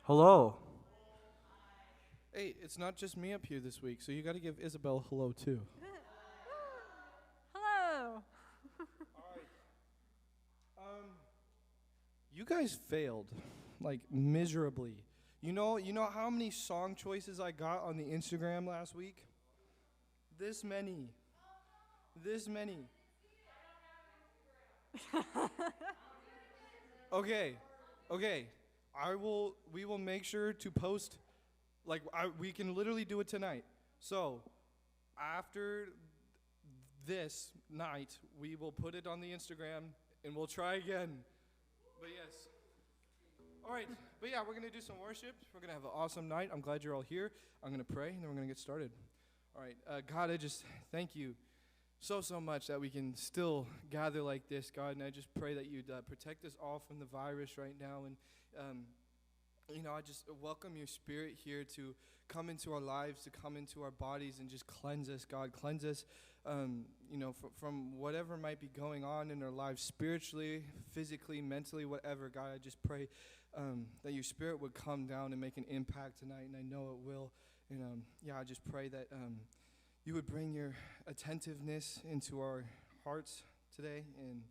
Hello. Hey, it's not just me up here this week, so you got to give Isabel a hello too. Hello. You guys failed, like miserably. You know how many song choices I got on the Instagram last week? This many. This many. Okay. Okay. We will make sure to post we can literally do it tonight. So, after this night, we will put it on the Instagram and we'll try again. But yes. All right. But yeah, we're going to do some worship. We're going to have an awesome night. I'm glad you're all here. I'm going to pray and then we're going to get started. All right. God, I just thank you so much that we can still gather like this, God. And I just pray that you'd protect us all from the virus right now. And, I just welcome your spirit here to come into our lives, to come into our bodies and just cleanse us, God. Cleanse us, from whatever might be going on in our lives spiritually, physically, mentally, whatever. God, I just pray that your spirit would come down and make an impact tonight, and I know it will. And, I just pray that you would bring your attentiveness into our hearts today. And,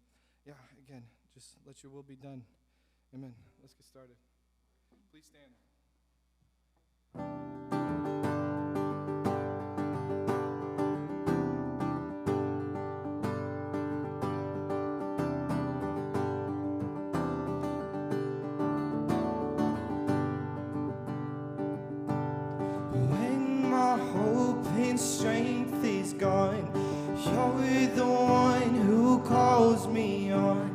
again, just let your will be done. Amen. Let's get started. Please stand. When my hope and strength is gone, you're the one who calls me on.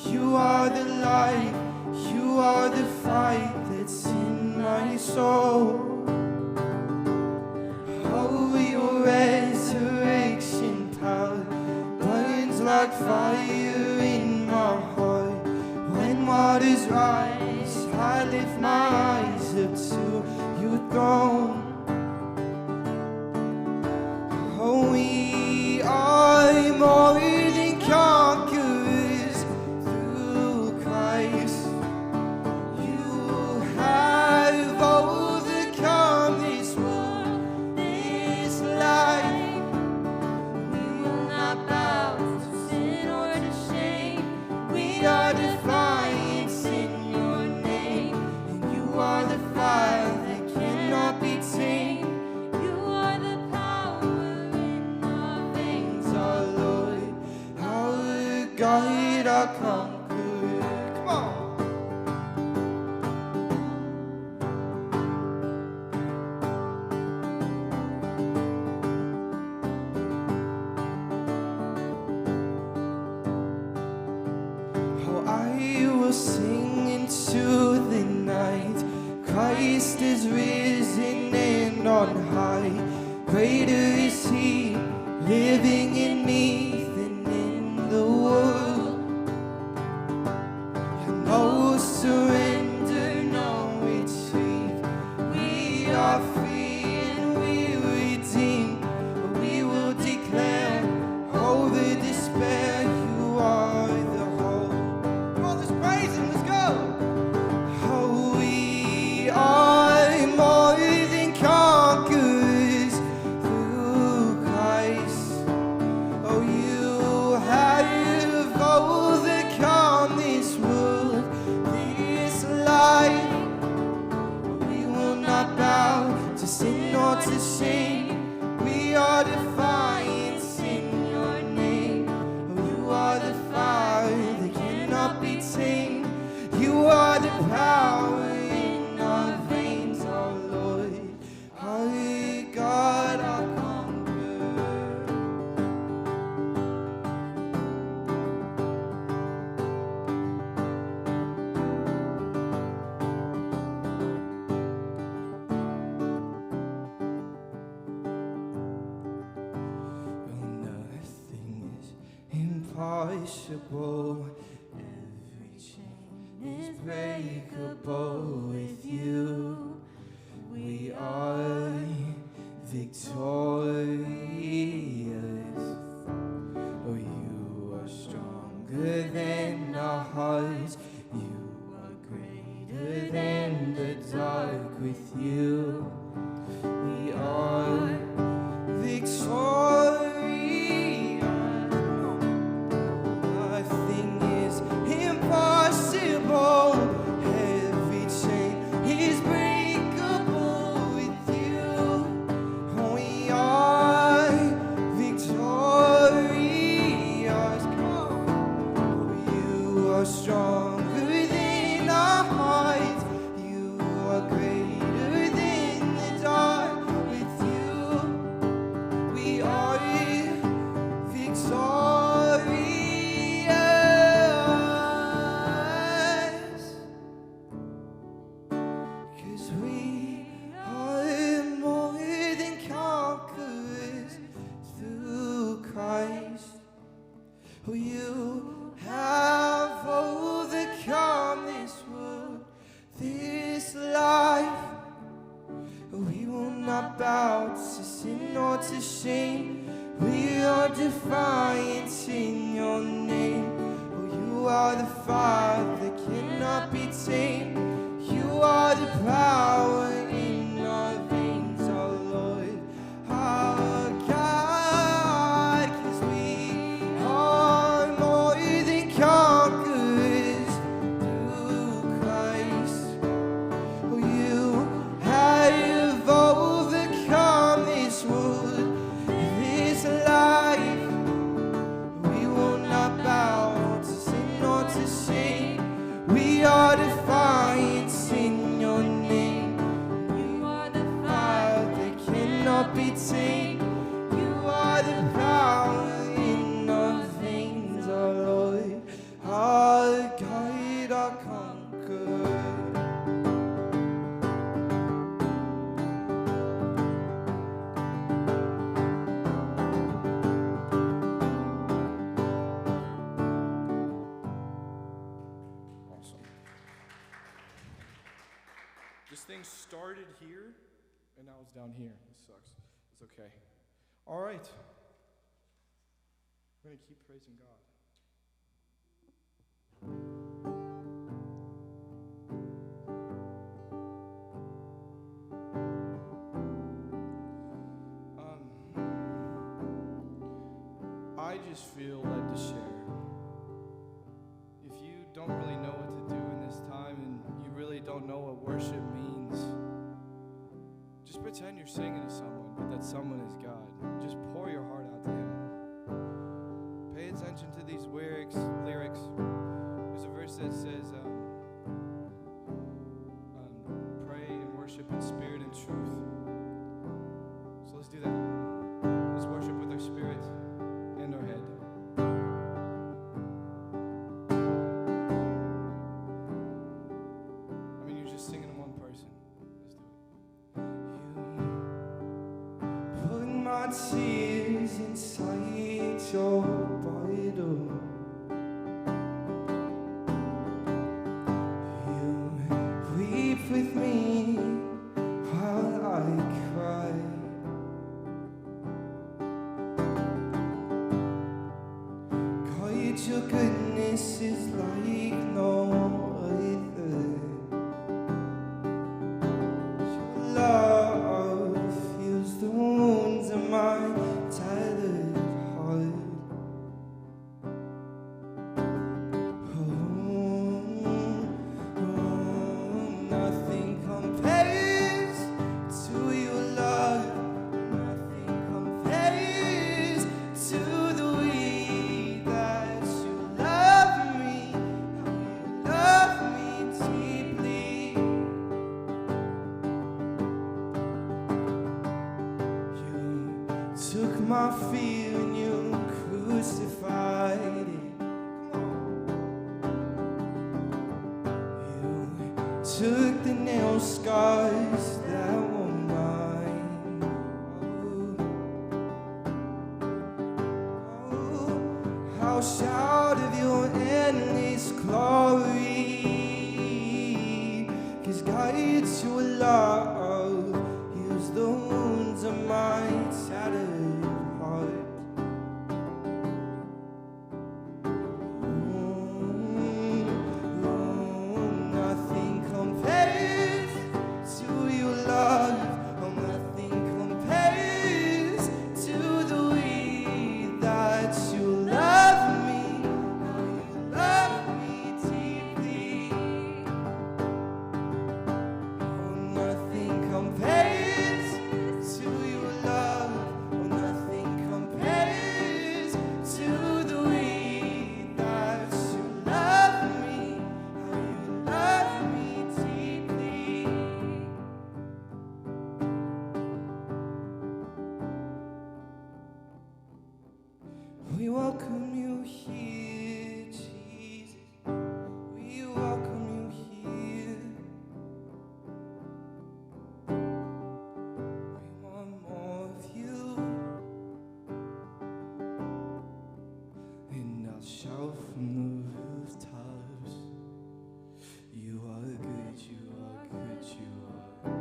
You are the light, you are the fight that's in my soul. Oh, your resurrection power burns like fire in my heart. When waters rise, I lift my eyes up to your throne. Oh, we are more than conquerors through Christ. You have overcome this world, this life. We will not bow to sin or to shame. We are defiance in your name, and you are the fire that cannot be tamed. You are the power in our veins, our Lord, our God, our conqueror. Come on. Oh, I will sing into the night. Christ is risen and on high. Greater is he living in me than in the world. No surrender, no retreat. We are free and we redeemed. We will declare over despair, you are the hope. Come on, let's praise him, let's go. Oh, we are more than conquerors through Christ. Oh, you have overcome this world, this life. We will not bow to sin or to shame. We are defiance in your name. Oh, you are the fire that cannot be tamed. You are the power in our veins, our Lord, our God, our conqueror. Nothing is impossible. Every chain is breakable with you. We are victorious. Oh, you are stronger than our hearts. You are greater than the dark. you. We are victorious. Nothing is impossible. Every chain is breakable with you. We are victorious. You are stronger than our hearts. You are greater than the dark. With you, we are victorious. 'Cause we are more than conquerors through Christ. You have overcome this world, this life. We will not bow to sin or to shame. We are defiant in your name. Oh, you are the fire that cannot be tamed. You are the power in our veins, our Lord, our God. 'Cause we are more than conquerors through Christ. Oh, you have overcome this world, this life. We will not bow to sin or to shame. We are defiant in your name. You are the fire that cannot be tamed. You are the power in our veins, our Lord, our God, our conqueror. Awesome. This thing started here, and now it's down here. It sucks. It's okay. All right. We're going to keep praising God. I just feel led to share. If you don't really know what to do in this time and you really don't know what worship means, just pretend you're singing to someone, but that someone is God. Just pour your heart out to Him. Pay attention to these lyrics. There's a verse that says, pray and worship in spirit and truth. So let's do that. Let's worship with our spirit and our head. I mean, you're just singing to one person. Let's do it. You put my tears inside your bottle. You weep with me while I cry. God, your goodness is like no other. Your love heals the wounds of my tattered heart. Nothing compares to your love. Nothing compares to the way that you love me. How you love me deeply. You took my fear and you crucified it. Took the nail scars that were mine. Oh, I'll shout of your endless glory. 'Cause God, it's your love heals the wounds of my tattered heart. Nothing compares to your love. shout from the rooftops. You are good, you are good, you are.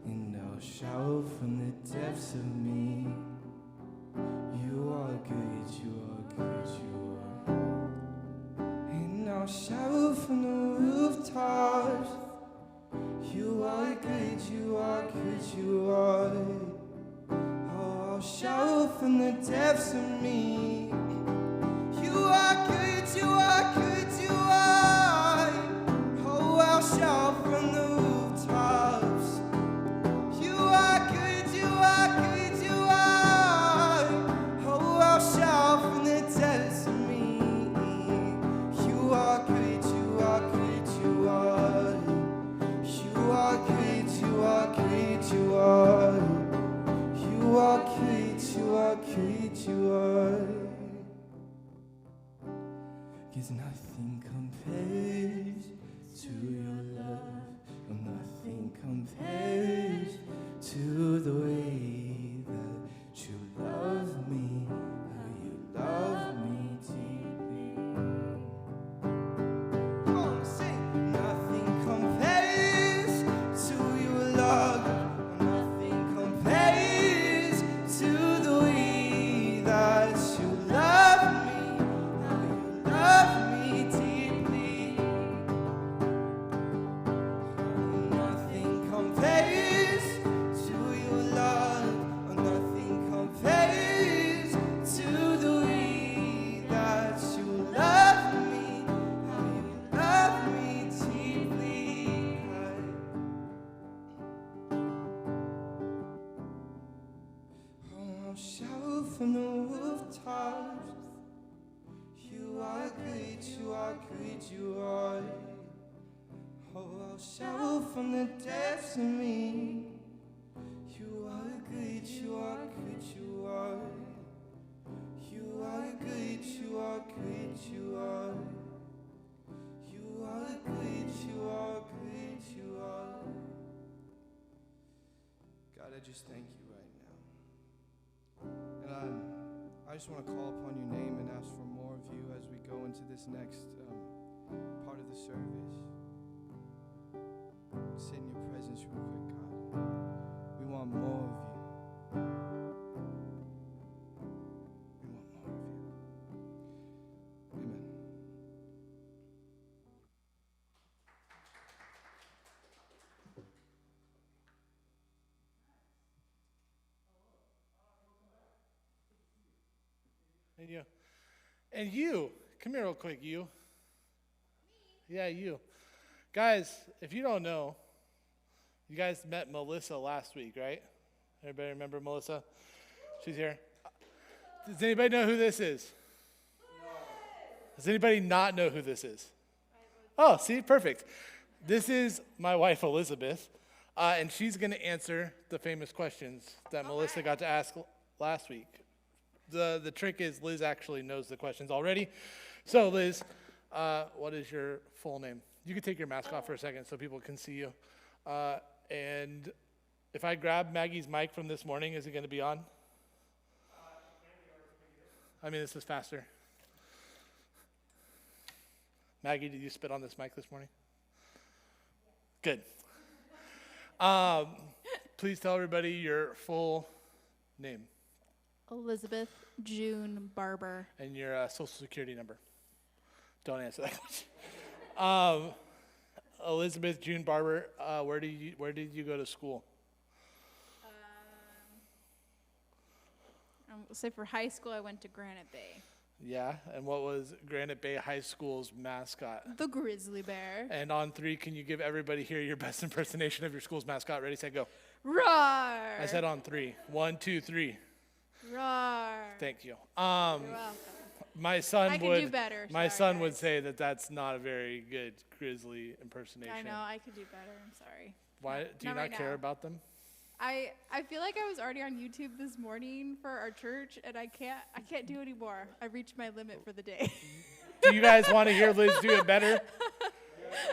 And I'll shout from the depths of me. You are good, you are good, you are. And I'll shout from the rooftops. You are good, you are good, you are. Oh, I'll shout from the depths of me. You are good, you are good, you are. Oh, I'll shout from the rooftops. You are good, you are good, you are. Oh, I'll shout from the depths of me. You are good, you are good, you are. You are good, you are good, you are. You are good, you are good, you are. 'Cause nothing compares to your love. Nothing compares to the way that you love me. How you love me deeply. Come on, sing. Nothing compares to your love. Nothing compares to the way that you love me. How you love me deeply. Nothing compares to your love. Nothing compares to the way that you love me. How you love me deeply. Oh, I'll shout from the rooftops. You are good, you are good, you are. Oh, I'll shout from the depths of me. You are good, you are good, you are. You are good, you are good, you are. You are good, you are good, you are. God, I just thank you right now. And I just want to call upon your name and ask for more of you as we go into this next part of the service. Sit in your presence real quick, God. We want more of you. We want more of you. Amen. And you, come here real quick, you. Yeah, you. Guys, if you don't know, you guys met Melissa last week, right? Everybody remember Melissa? She's here. Does anybody know who this is? No. Does anybody not know who this is? Oh, see, perfect. This is my wife, Elizabeth, and she's going to answer the famous questions that Melissa got to ask last week. The trick is Liz actually knows the questions already. So, Liz, what is your full name? You can take your mask off for a second so people can see you. And if I grab Maggie's mic from this morning, is it going to be on? I mean, this is faster. Maggie, did you spit on this mic this morning? Good. Please tell everybody your full name. Elizabeth June Barber. And your social security number. Don't answer that question. Elizabeth June Barber, where did you go to school? So for high school, I went to Granite Bay. Yeah, and what was Granite Bay High School's mascot? The grizzly bear. And on 3, can you give everybody here your best impersonation of your school's mascot? Ready, set, go. Roar! I said on 3. 1, 2, 3. Roar! Thank you. You're welcome. My son I could do better. My Sorry, son would guys. say that that's not a very good grizzly impersonation. I know, I could do better. I'm sorry. Why do you not not right care now. about them? I feel like I was already on YouTube this morning for our church, and I can't do anymore. I reached my limit for the day. Do you guys want to hear Liz do it better?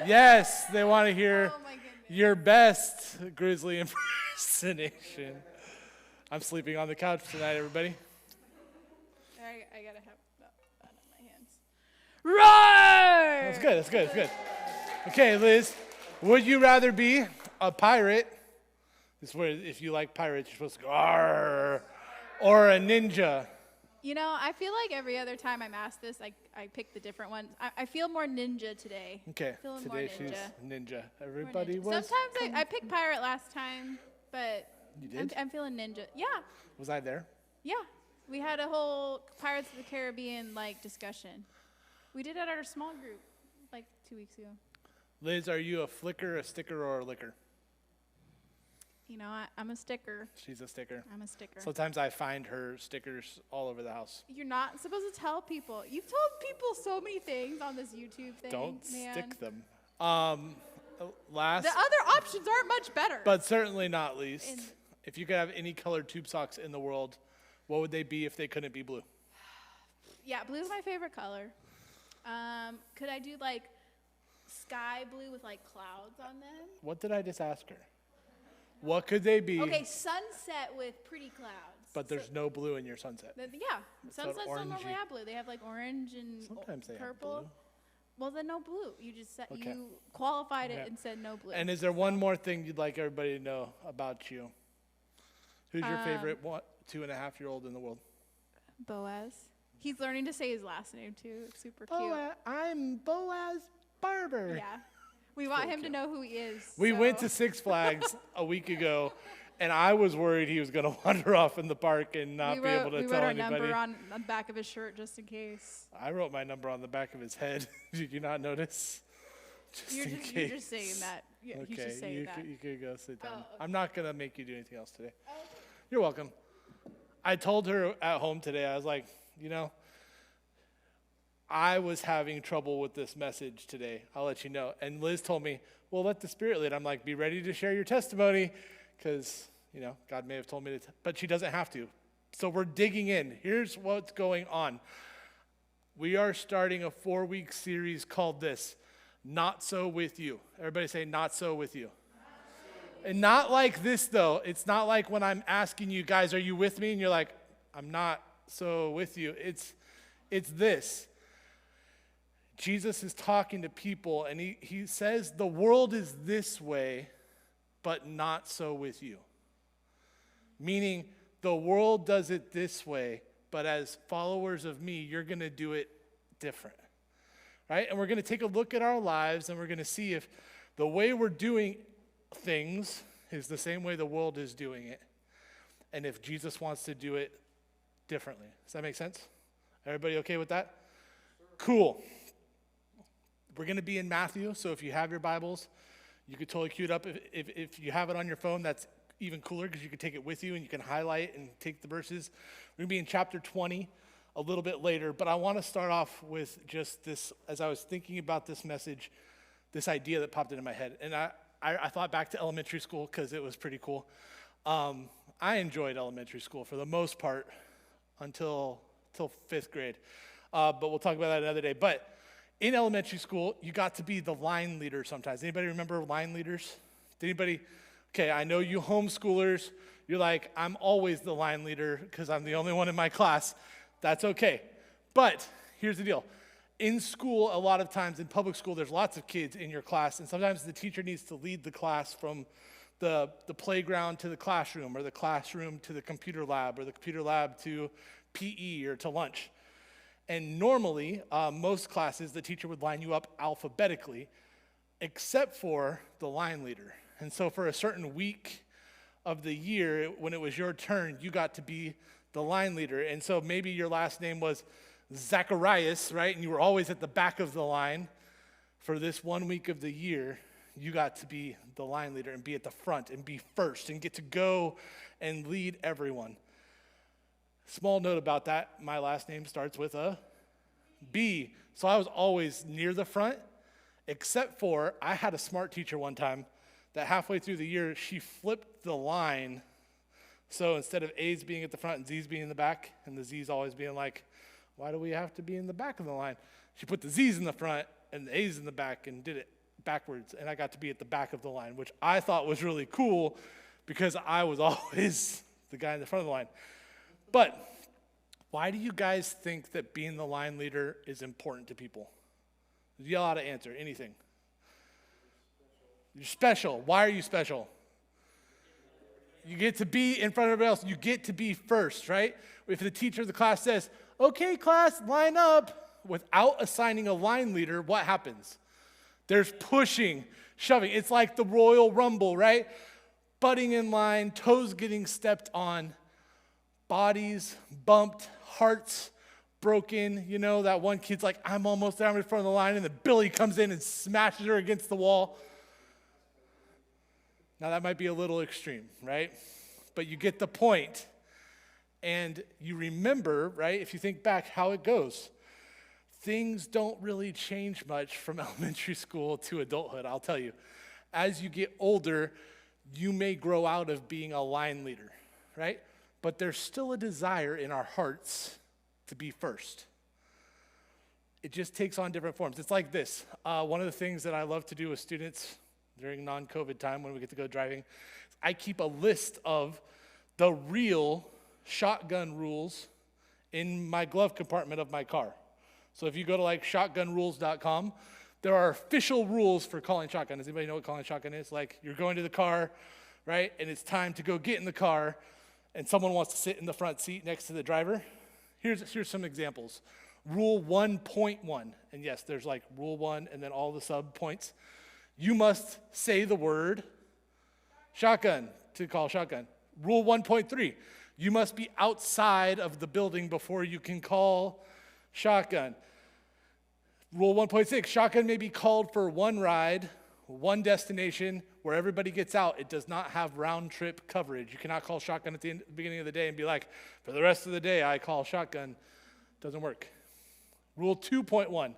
Yes, they want to hear Oh my goodness. your best grizzly impersonation. I'm sleeping on the couch tonight, everybody. I gotta have. Roar! That's good, that's good, that's good. Okay, Liz, would you rather be a pirate? This is where if you like pirates, you're supposed to go, "Arr," or a ninja? You know, I feel like every other time I'm asked this, I pick the different ones. I feel more ninja today. Okay, Feeling more today she's ninja. ninja. More Everybody ninja. was. Sometimes I picked pirate last time, but You did? I'm feeling ninja. Yeah, Was I there? yeah. We had a whole Pirates of the Caribbean like discussion. We did it at our small group like 2 weeks ago. Liz, are you a flicker, a sticker, or a licker? You know, I'm a sticker. She's a sticker. I'm a sticker. Sometimes I find her stickers all over the house. You're not supposed to tell people. You've told people so many things on this YouTube thing. Don't man. stick them. Last, The other options aren't much better. but certainly not least, And- if you could have any colored tube socks in the world, what would they be if they couldn't be blue? Yeah, blue's my favorite color. Could I do like sky blue with like clouds on them? What did I just ask her? What could they be? Okay, sunset with pretty clouds. But there's no blue in your sunset. Yeah, sunsets don't normally orangey. have blue. They have like orange and Sometimes they have purple. blue. Well, then no blue. You just said Okay. you qualified it Okay. and said no blue. And is there one more thing you'd like everybody to know about you? Who's your favorite 2.5-year-old in the world? Boaz. He's learning to say his last name too. It's super cute. I'm Boaz Barber. Yeah. We want pretty him to cute. know who he is. We went so- to Six Flags a week ago, and I was worried he was going to wander off in the park and not be able to we tell wrote our anybody. number on the back of his shirt just in case. I wrote my number on the back of his head. Did you not notice? Just You're in just, case. you're just saying that. Yeah, he's Okay, just saying you that. could, you could go sit down. Oh, okay. I'm not going to make you do anything else today. You're welcome. I told her at home today, I was like, you know, I was having trouble with this message today. I'll let you know. And Liz told me, well, let the Spirit lead. I'm like, be ready to share your testimony because, you know, God may have told me to, but she doesn't have to. So we're digging in. Here's what's going on. We are starting a 4-week series called this, Not So With You. Everybody say, Not So With You. And not like this, though. It's not like when I'm asking you guys, are you with me? And you're like, I'm not so with you. It's this. Jesus is talking to people, and he says, the world is this way, but not so with you. Meaning, the world does it this way, but as followers of me, you're going to do it different. Right? And we're going to take a look at our lives, and we're going to see if the way we're doing things is the same way the world is doing it, and if Jesus wants to do it differently. Does that make sense? Everybody okay with that? Cool. We're going to be in Matthew, so if you have your Bibles, you could totally cue it up. If you have it on your phone, that's even cooler because you can take it with you and you can highlight and take the verses. We're going to be in chapter 20 a little bit later, but I want to start off with just this, as I was thinking about this message, this idea that popped into my head. And I thought back to elementary school because it was pretty cool. I enjoyed elementary school for the most part until 5th grade. But we'll talk about that another day. But in elementary school, you got to be the line leader sometimes. Anybody remember line leaders? Did anybody? Okay, I know you homeschoolers, you're like, I'm always the line leader because I'm the only one in my class. That's okay. But here's the deal. In school, a lot of times in public school, there's lots of kids in your class, and sometimes the teacher needs to lead the class from the playground to the classroom, or the classroom to the computer lab, or the computer lab to PE or to lunch. And normally, most classes, the teacher would line you up alphabetically, except for the line leader. And so for a certain week of the year, when it was your turn, you got to be the line leader. And so maybe your last name was Zacharias, right? And you were always at the back of the line. For this 1 week of the year, you got to be the line leader and be at the front and be first and get to go and lead everyone. Small note about that, my last name starts with a B. So I was always near the front, except for I had a smart teacher one time that halfway through the year, she flipped the line. So instead of A's being at the front and Z's being in the back, and the Z's always being like, why do we have to be in the back of the line? She put the Z's in the front and the A's in the back and did it backwards, and I got to be at the back of the line, which I thought was really cool because I was always the guy in the front of the line. But Why do you guys think that being the line leader is important to people? Yell out an answer, anything. You're special. Why are you special? You get to be in front of everybody else. You get to be first, right? If the teacher of the class says, okay, class, line up, without assigning a line leader, what happens? There's pushing, shoving. It's like the Royal Rumble, right? Butting in line, toes getting stepped on, bodies bumped, hearts broken. You know, that one kid's like, I'm almost down in front of the line, and then Billy comes in and smashes her against the wall. Now, that might be a little extreme, right? But you get the point. And you remember, right, if you think back how it goes. Things don't really change much from elementary school to adulthood, I'll tell you. As you get older, you may grow out of being a line leader, right? But there's still a desire in our hearts to be first. It just takes on different forms. It's like this. One of the things that I love to do with students during non-COVID time when we get to go driving, I keep a list of the real shotgun rules in my glove compartment of my car. So if you go to like shotgunrules.com, there are official rules for calling shotgun. Does anybody know what calling shotgun is? Like you're going to the car, right? And it's time to go get in the car, and someone wants to sit in the front seat next to the driver. Here's some examples. Rule 1.1, and yes, there's like rule 1 and then all the sub points. You must say the word shotgun to call shotgun. Rule 1.3, you must be outside of the building before you can call shotgun. Rule 1.6, shotgun may be called for one ride, one destination, where everybody gets out. It does not have round trip coverage. You cannot call shotgun at the beginning of the day and be like, for the rest of the day, I call shotgun. Doesn't work. Rule 2.1,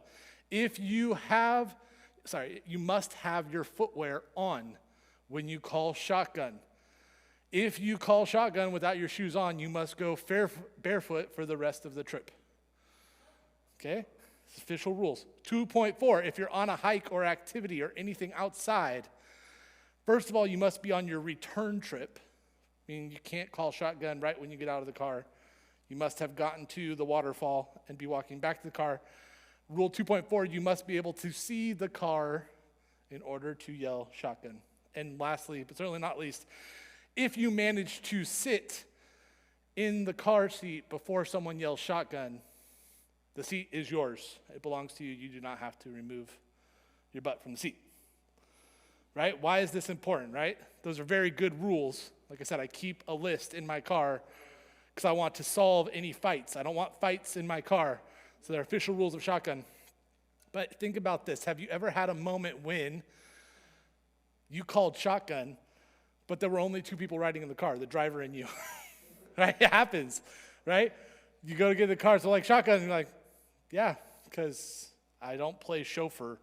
you must have your footwear on when you call shotgun. If you call shotgun without your shoes on, you must go barefoot for the rest of the trip. Okay? It's official rules. 2.4, if you're on a hike or activity or anything outside, first of all, you must be on your return trip, meaning you can't call shotgun right when you get out of the car. You must have gotten to the waterfall and be walking back to the car. Rule 2.4, you must be able to see the car in order to yell shotgun. And lastly, but certainly not least, if you manage to sit in the car seat before someone yells shotgun, the seat is yours. It belongs to you. You do not have to remove your butt from the seat. Right? Why is this important, right? Those are very good rules. Like I said, I keep a list in my car because I want to solve any fights. I don't want fights in my car. So they're official rules of shotgun. But think about this. Have you ever had a moment when you called shotgun, but there were only two people riding in the car, the driver and you? Right? It happens, right? You go to get in the car, so like shotgun, and you're like, yeah, because I don't play chauffeur.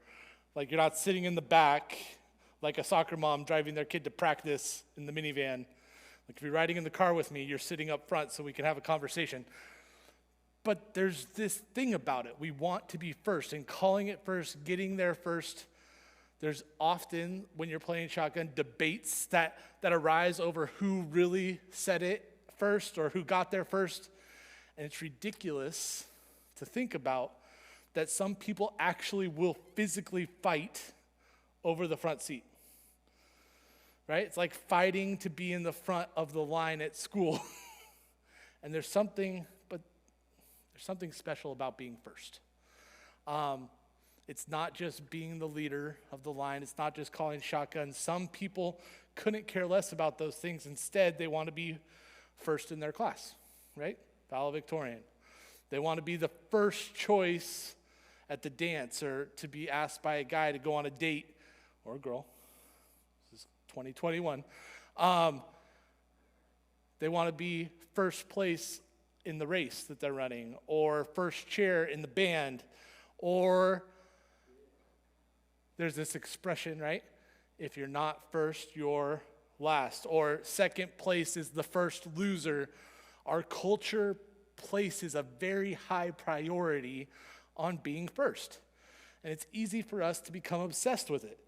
Like you're not sitting in the back like a soccer mom driving their kid to practice in the minivan. Like if you're riding in the car with me, you're sitting up front so we can have a conversation. But there's this thing about it. We want to be first, and calling it first, getting there first. There's often, when you're playing shotgun, debates that arise over who really said it first or who got there first. And it's ridiculous to think about that some people actually will physically fight over the front seat. Right? It's like fighting to be in the front of the line at school. And there's something special about being first. It's not just being the leader of the line. It's not just calling shotgun. Some people couldn't care less about those things. Instead, they want to be first in their class, right? Valedictorian. They want to be the first choice at the dance or to be asked by a guy to go on a date or a girl. This is 2021. They want to be first place in the race that they're running, or first chair in the band, or there's this expression, right? If you're not first, you're last, or second place is the first loser. Our culture places a very high priority on being first, and it's easy for us to become obsessed with it.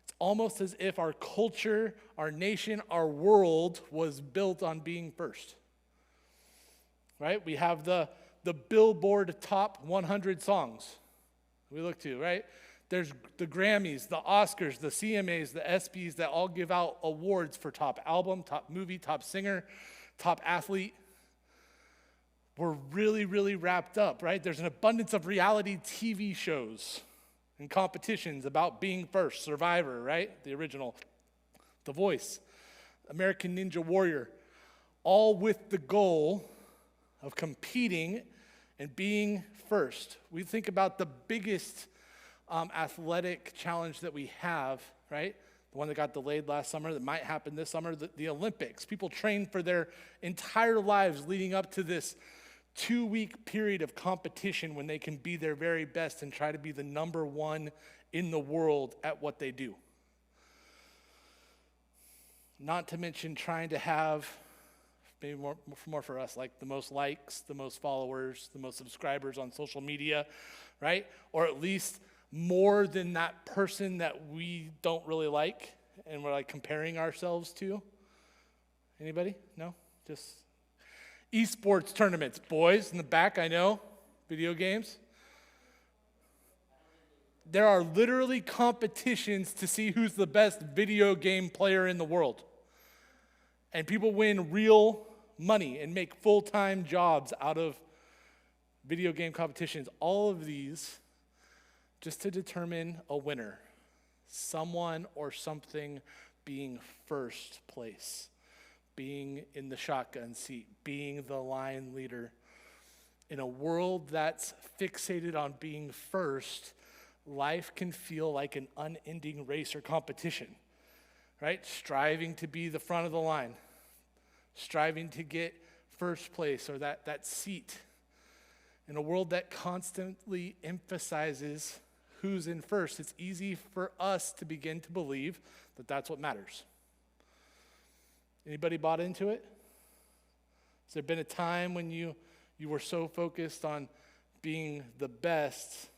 It's almost as if our culture, our nation, our world was built on being first. right? We have the Billboard Top 100 songs we look to, right? There's the Grammys, the Oscars, the CMAs, the ESPYs that all give out awards for top album, top movie, top singer, top athlete. We're really, really wrapped up, right? There's an abundance of reality TV shows and competitions about being first. Survivor, right? The original. The Voice. American Ninja Warrior. All with the goal of competing and being first. We think about the biggest athletic challenge that we have, right? The one that got delayed last summer that might happen this summer, the Olympics. People train for their entire lives leading up to this 2-week period of competition when they can be their very best and try to be the number one in the world at what they do. Not to mention trying to have, maybe more for us, like the most likes, the most followers, the most subscribers on social media, right? Or at least more than that person that we don't really like and we're like comparing ourselves to. Anybody? No? Just esports tournaments. Boys in the back, I know. Video games. There are literally competitions to see who's the best video game player in the world. And people win real money and make full-time jobs out of video game competitions. All of these just to determine a winner. Someone or something being first place. Being in the shotgun seat. Being the line leader. In a world that's fixated on being first, life can feel like an unending race or competition, right? Striving to be the front of the line, striving to get first place or that seat. In a world that constantly emphasizes who's in first, it's easy for us to begin to believe that that's what matters. Anybody bought into it? Has there been a time when you were so focused on being the best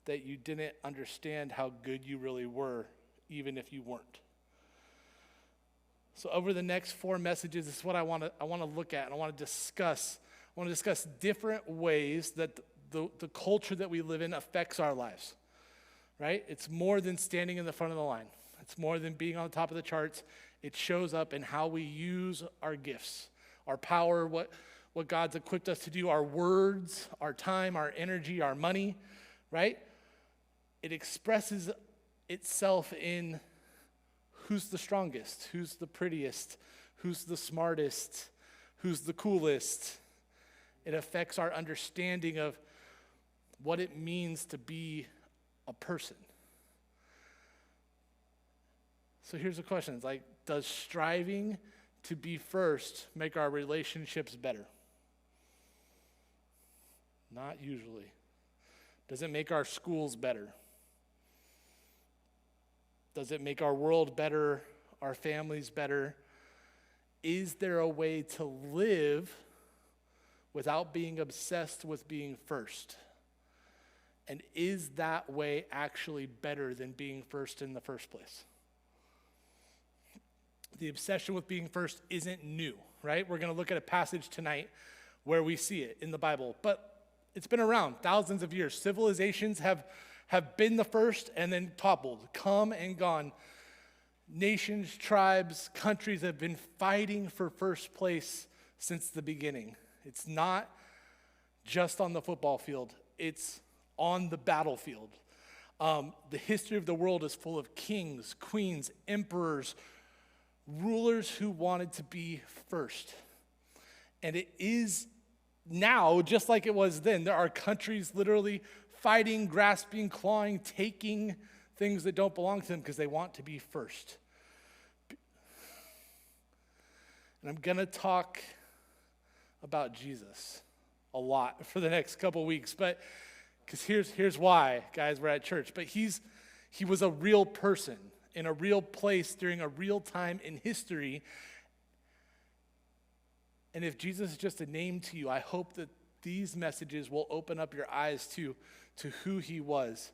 that you didn't understand how good you really were, even if you weren't? So over the next 4 messages, this is what I want to look at, and I want to discuss. I want to discuss different ways that the culture that we live in affects our lives, right? It's more than standing in the front of the line. It's more than being on the top of the charts. It shows up in how we use our gifts, our power, what God's equipped us to do, our words, our time, our energy, our money, right? It expresses itself in who's the strongest, who's the prettiest, who's the smartest, who's the coolest. It affects our understanding of what it means to be a person. So here's the question. It's like, does striving to be first make our relationships better? Not usually. Does it make our schools better? Does it make our world better, our families better? Is there a way to live without being obsessed with being first? And is that way actually better than being first in the first place? The obsession with being first isn't new, right? We're going to look at a passage tonight where we see it in the Bible, but it's been around thousands of years. Civilizations have been the first and then toppled, come and gone. Nations, tribes, countries have been fighting for first place since the beginning. It's not just on the football field, it's on the battlefield. The history of the world is full of kings, queens, emperors, rulers who wanted to be first. And it is now, just like it was then, there are countries literally fighting, grasping, clawing, taking things that don't belong to them because they want to be first. And I'm going to talk about Jesus a lot for the next couple weeks, but because here's why, guys, we're at church. But he was a real person in a real place during a real time in history. And if Jesus is just a name to you, I hope that these messages will open up your eyes to who he was.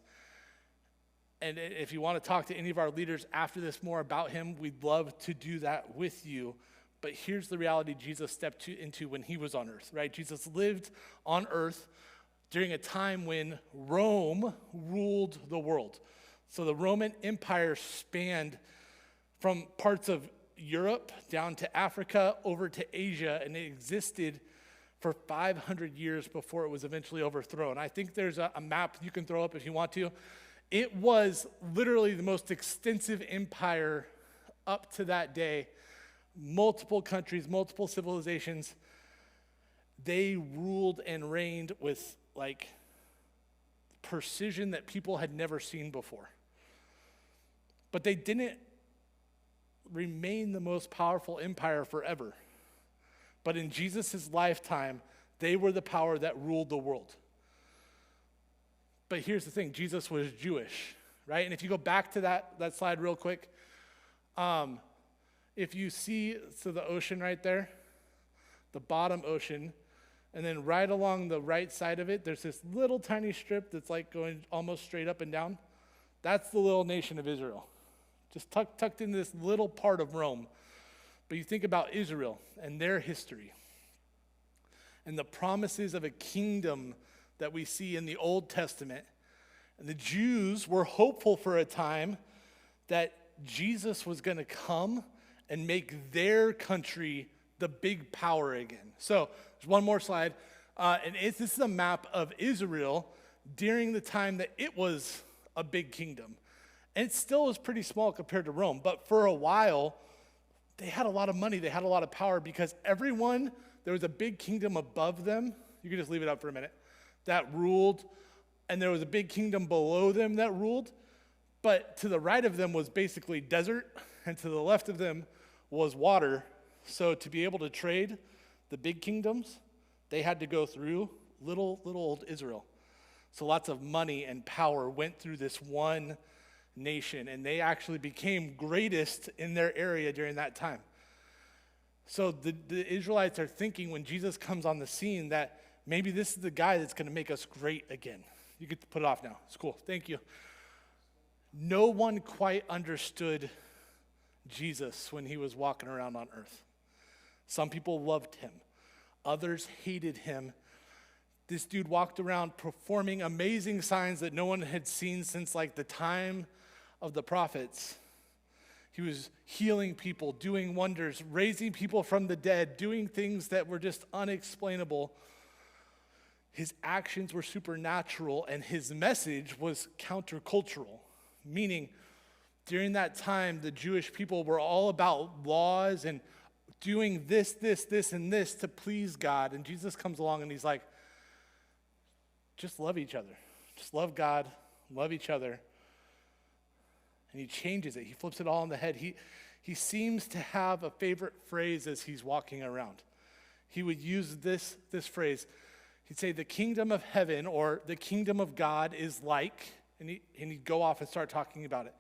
And if you want to talk to any of our leaders after this more about him, we'd love to do that with you. But here's the reality Jesus stepped into when he was on earth, right? Jesus lived on earth during a time when Rome ruled the world. So the Roman Empire spanned from parts of Europe down to Africa over to Asia, and it existed for 500 years before it was eventually overthrown. I think there's a map you can throw up if you want to. It was literally the most extensive empire up to that day. Multiple countries, multiple civilizations. They ruled and reigned with like precision that people had never seen before. But they didn't remain the most powerful empire forever. But in Jesus' lifetime, they were the power that ruled the world. But here's the thing, Jesus was Jewish, right? And if you go back to that slide real quick, if you see, so the ocean right there, the bottom ocean, and then right along the right side of it, there's this little tiny strip that's like going almost straight up and down. That's the little nation of Israel, just tucked in this little part of Rome. But you think about Israel and their history and the promises of a kingdom that we see in the Old Testament. And the Jews were hopeful for a time that Jesus was going to come and make their country the big power again. So there's one more slide. This is a map of Israel during the time that it was a big kingdom. And it still was pretty small compared to Rome. But for a while, they had a lot of money. They had a lot of power because there was a big kingdom above them. You can just leave it up for a minute. That ruled. And there was a big kingdom below them that ruled. But to the right of them was basically desert. And to the left of them was water. So to be able to trade the big kingdoms, they had to go through little old Israel. So lots of money and power went through this one nation, and they actually became greatest in their area during that time. So the Israelites are thinking when Jesus comes on the scene that maybe this is the guy that's going to make us great again. You could put it off now. It's cool. Thank you. No one quite understood Jesus when he was walking around on earth. Some people loved him. Others hated him. This dude walked around performing amazing signs that no one had seen since like the time of the prophets. He was healing people, doing wonders, raising people from the dead, doing things that were just unexplainable. His actions were supernatural, and his message was countercultural, meaning during that time, the Jewish people were all about laws and doing this, and this to please God. And Jesus comes along and he's like, just love each other. Just love God, love each other. And he changes it. He flips it all on the head. He seems to have a favorite phrase as he's walking around. He would use this phrase. He'd say, the kingdom of heaven or the kingdom of God is like, and he'd go off and start talking about it.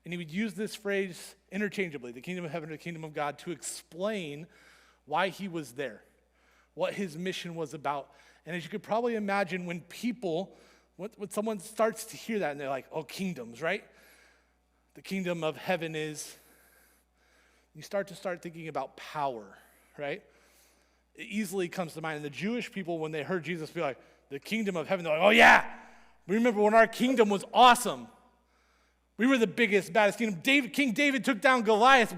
And he would use this phrase interchangeably, the kingdom of heaven or the kingdom of God, to explain why he was there, what his mission was about. And as you could probably imagine, when someone starts to hear that and they're like, oh, kingdoms, right? The kingdom of heaven is, you start thinking about power, right? It easily comes to mind. And the Jewish people, when they heard Jesus be like, the kingdom of heaven, they're like, oh yeah, we remember when our kingdom was awesome. We were the biggest, baddest kingdom. King David took down Goliath.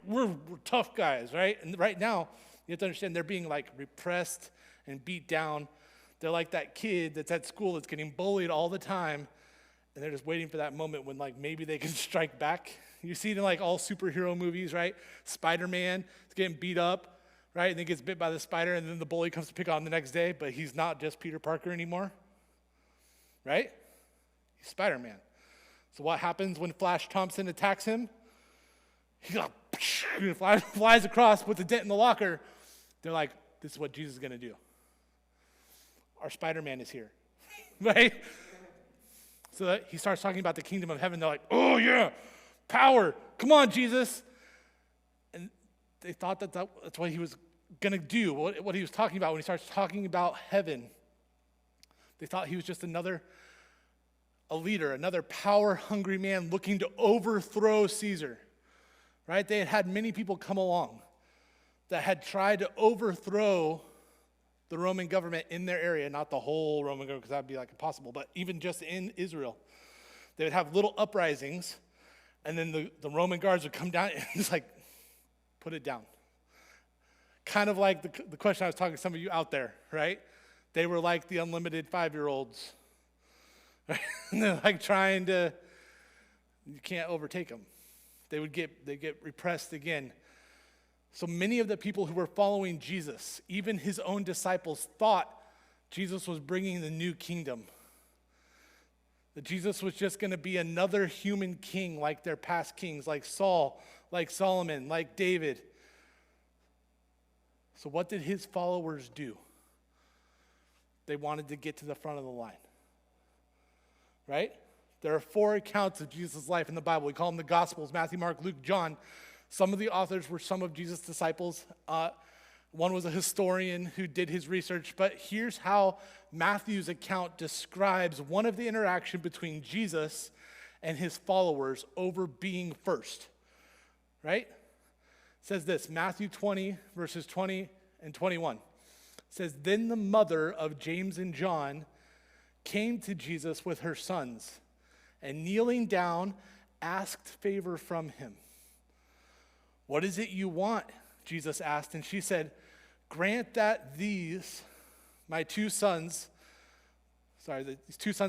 We're tough guys, right? And right now, you have to understand they're being like repressed and beat down. They're like that kid that's at school that's getting bullied all the time, and they're just waiting for that moment when like maybe they can strike back. You see it in like all superhero movies, right? Spider-Man is getting beat up, right? And then gets bit by the spider, and then the bully comes to pick on him the next day, but he's not just Peter Parker anymore, right? He's Spider-Man. So what happens when Flash Thompson attacks him? He flies across with a dent in the locker. They're like, this is what Jesus is going to do. Our Spider-Man is here, right? So he starts talking about the kingdom of heaven. They're like, oh yeah, power. Come on, Jesus. And they thought that's what he was going to do, what he was talking about when he starts talking about heaven. They thought he was just a leader, another power-hungry man looking to overthrow Caesar, right? They had many people come along. that had tried to overthrow the Roman government in their area, not the whole Roman government, because that would be like impossible, but even just in Israel. They would have little uprisings, and then the Roman guards would come down and just like put it down. Kind of like the question I was talking to some of you out there, right? They were like the unlimited 5-year-olds. Right? And they're like trying to, you can't overtake them. They get repressed again. So many of the people who were following Jesus, even his own disciples, thought Jesus was bringing the new kingdom. That Jesus was just going to be another human king like their past kings, like Saul, like Solomon, like David. So what did his followers do? They wanted to get to the front of the line. Right? There are 4 accounts of Jesus' life in the Bible. We call them the Gospels: Matthew, Mark, Luke, John. Some of the authors were some of Jesus' disciples. One was a historian who did his research. But here's how Matthew's account describes one of the interaction between Jesus and his followers over being first. Right? It says this, Matthew 20, verses 20 and 21. It says, "Then the mother of James and John came to Jesus with her sons, and kneeling down, asked favor from him. 'What is it you want?' Jesus asked, and she said, 'Grant that these 2 sons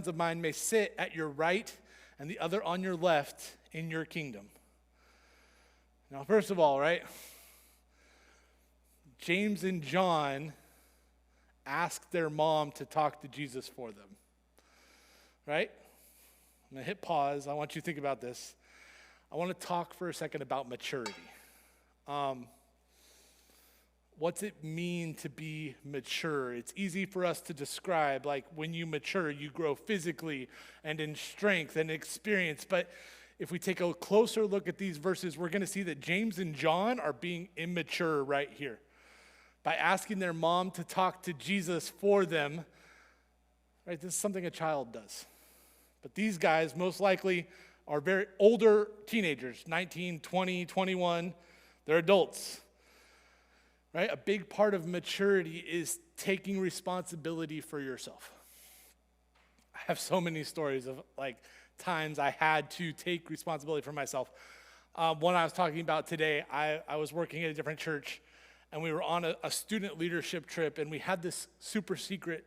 of mine may sit at your right and the other on your left in your kingdom.'" Now, first of all, right, James and John asked their mom to talk to Jesus for them, right? I'm going to hit pause. I want you to think about this. I want to talk for a second about maturity. What's it mean to be mature? It's easy for us to describe, like when you mature, you grow physically and in strength and experience. But if we take a closer look at these verses, we're going to see that James and John are being immature right here. By asking their mom to talk to Jesus for them, right? This is something a child does. But these guys most likely are very older teenagers, 19, 20, 21. They're adults, right? A big part of maturity is taking responsibility for yourself. I have so many stories of like times I had to take responsibility for myself. One I was talking about today, I was working at a different church, and we were on a student leadership trip, and we had this super secret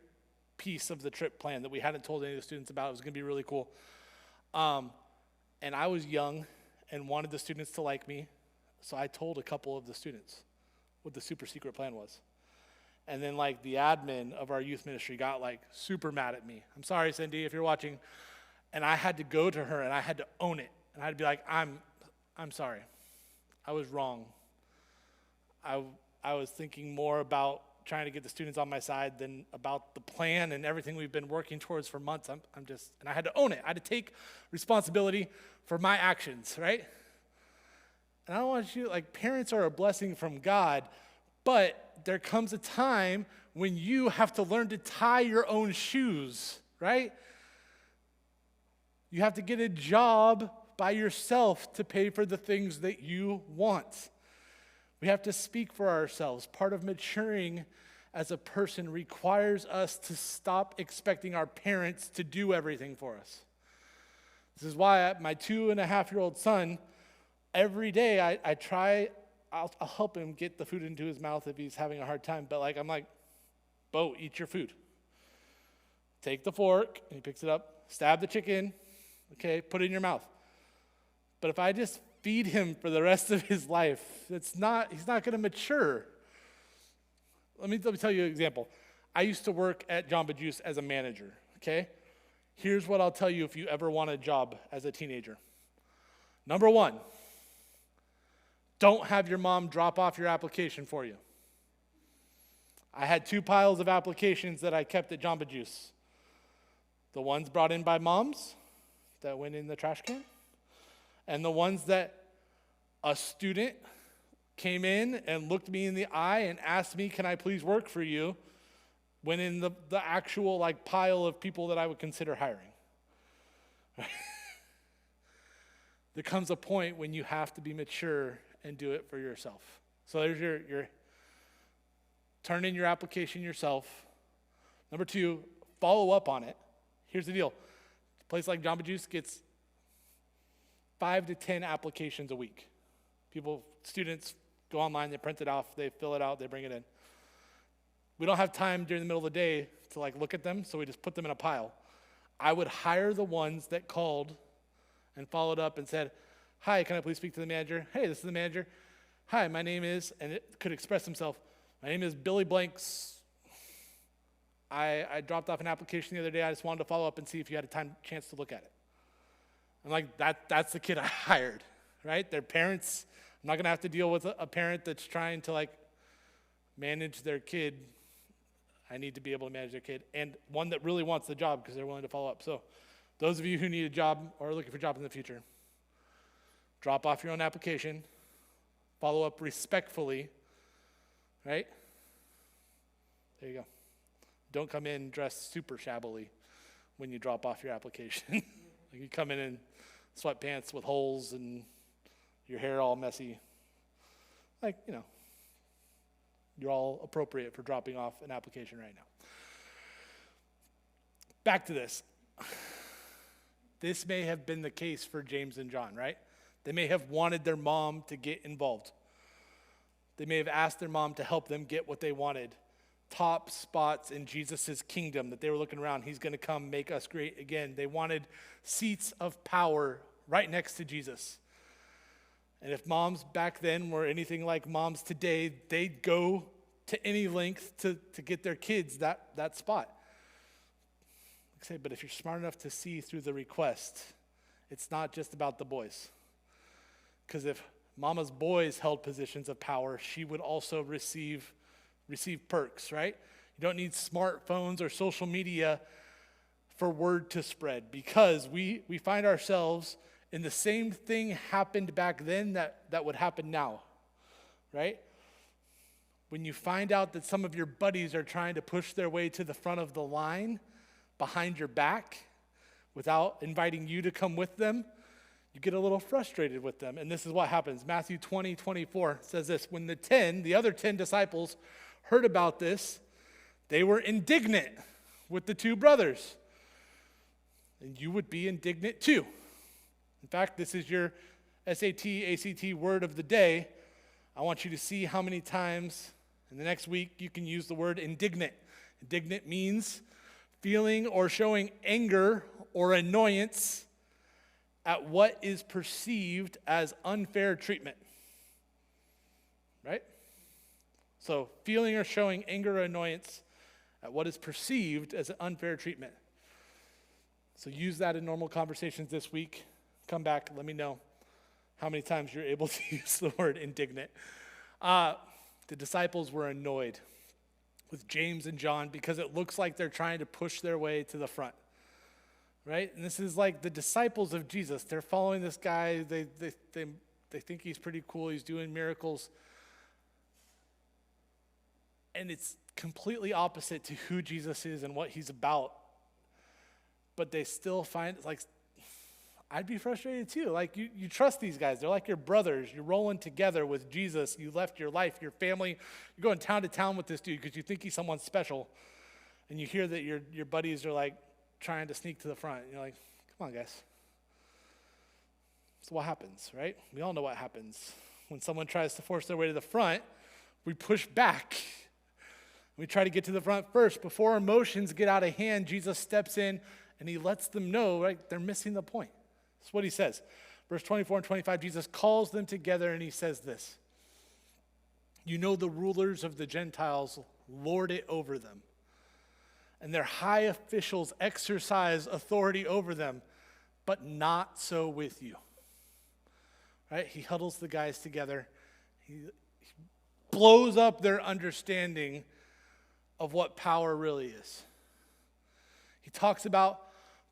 piece of the trip plan that we hadn't told any of the students about. It was going to be really cool. And I was young and wanted the students to like me, so I told a couple of the students what the super secret plan was. And then like the admin of our youth ministry got like super mad at me. I'm sorry, Cindy, if you're watching. And I had to go to her and I had to own it. And I had to be like, I'm sorry. I was wrong. I was thinking more about trying to get the students on my side than about the plan and everything we've been working towards for months. And I had to own it. I had to take responsibility for my actions, right? And I don't want you, like, parents are a blessing from God, but there comes a time when you have to learn to tie your own shoes, right? You have to get a job by yourself to pay for the things that you want. We have to speak for ourselves. Part of maturing as a person requires us to stop expecting our parents to do everything for us. This is why my 2.5-year-old son, every day I'll help him get the food into his mouth if he's having a hard time. But I'm like, Bo, eat your food. Take the fork, and he picks it up, stab the chicken, okay, put it in your mouth. But if I just feed him for the rest of his life, he's not going to mature. Let me tell you an example. I used to work at Jamba Juice as a manager, okay? Here's what I'll tell you if you ever want a job as a teenager. Number 1, don't have your mom drop off your application for you. I had 2 piles of applications that I kept at Jamba Juice. The ones brought in by moms that went in the trash can, and the ones that a student came in and looked me in the eye and asked me, "Can I please work for you?" went in the actual pile of people that I would consider hiring. There comes a point when you have to be mature and do it for yourself. So there's your turn in your application yourself. Number 2, follow up on it. Here's the deal. A place like Jamba Juice gets 5 to 10 applications a week. Students go online, they print it off, they fill it out, they bring it in. We don't have time during the middle of the day to look at them, so we just put them in a pile. I would hire the ones that called and followed up and said, hi, can I please speak to the manager? Hey, this is the manager. Hi, my name is, and it could express himself, my name is Billy Blanks. I dropped off an application the other day. I just wanted to follow up and see if you had a chance to look at it. I'm like, that's the kid I hired, right? Their parents, I'm not going to have to deal with a parent that's trying to manage their kid. I need to be able to manage their kid. And one that really wants the job because they're willing to follow up. So those of you who need a job or are looking for jobs in the future, drop off your own application, follow up respectfully, right? There you go. Don't come in dressed super shabbily when you drop off your application. You come in sweatpants with holes and your hair all messy. You're all appropriate for dropping off an application right now. Back to this. This may have been the case for James and John, right? They may have wanted their mom to get involved. They may have asked their mom to help them get what they wanted. Top spots in Jesus' kingdom that they were looking around. He's going to come make us great again. They wanted seats of power right next to Jesus. And if moms back then were anything like moms today, they'd go to any length to get their kids that spot. Like I say, but if you're smart enough to see through the request, it's not just about the boys. Because if mama's boys held positions of power, she would also receive perks, right? You don't need smartphones or social media for word to spread, because we find ourselves in the same thing happened back then that would happen now, right? When you find out that some of your buddies are trying to push their way to the front of the line behind your back without inviting you to come with them, you get a little frustrated with them. And this is what happens. Matthew 20:24 says this: when the other 10 disciples heard about this, they were indignant with the 2 brothers. And you would be indignant too. In fact, this is your SAT, ACT word of the day. I want you to see how many times in the next week you can use the word indignant. Indignant means feeling or showing anger or annoyance at what is perceived as unfair treatment. Right? So, feeling or showing anger or annoyance at what is perceived as unfair treatment. So use that in normal conversations this week. Come back and let me know how many times you're able to use the word indignant. The disciples were annoyed with James and John because it looks like they're trying to push their way to the front, right? And this is like the disciples of Jesus. They're following this guy. They think he's pretty cool. He's doing miracles. And it's completely opposite to who Jesus is and what he's about. But they still find, I'd be frustrated too. You trust these guys. They're like your brothers. You're rolling together with Jesus. You left your life, your family. You're going town to town with this dude because you think he's someone special. And you hear that your buddies are trying to sneak to the front. And you're like, come on, guys. So what happens, right? We all know what happens. When someone tries to force their way to the front, we push back. We try to get to the front first. Before emotions get out of hand, Jesus steps in and he lets them know, right, they're missing the point. That's what he says. Verse 24 and 25, Jesus calls them together and he says this: you know, the rulers of the Gentiles lord it over them, and their high officials exercise authority over them, but not so with you. Right? He huddles the guys together. He blows up their understanding of what power really is. He talks about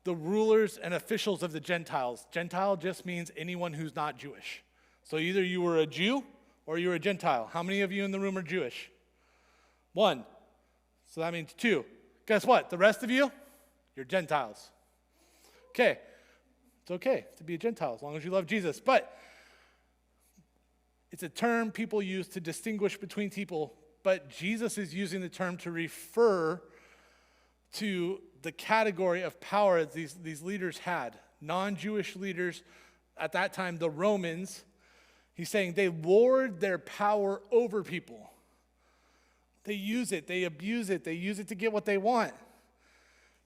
the rulers and officials of the Gentiles. Gentile just means anyone who's not Jewish. So either you were a Jew or you were a Gentile. How many of you in the room are Jewish? 1. So that means 2. Guess what? The rest of you, you're Gentiles. Okay. It's okay to be a Gentile as long as you love Jesus. But it's a term people use to distinguish between people but Jesus is using the term to refer to the category of power that these leaders had. Non-Jewish leaders, at that time, the Romans, he's saying they lord their power over people. They use it, they abuse it, they use it to get what they want.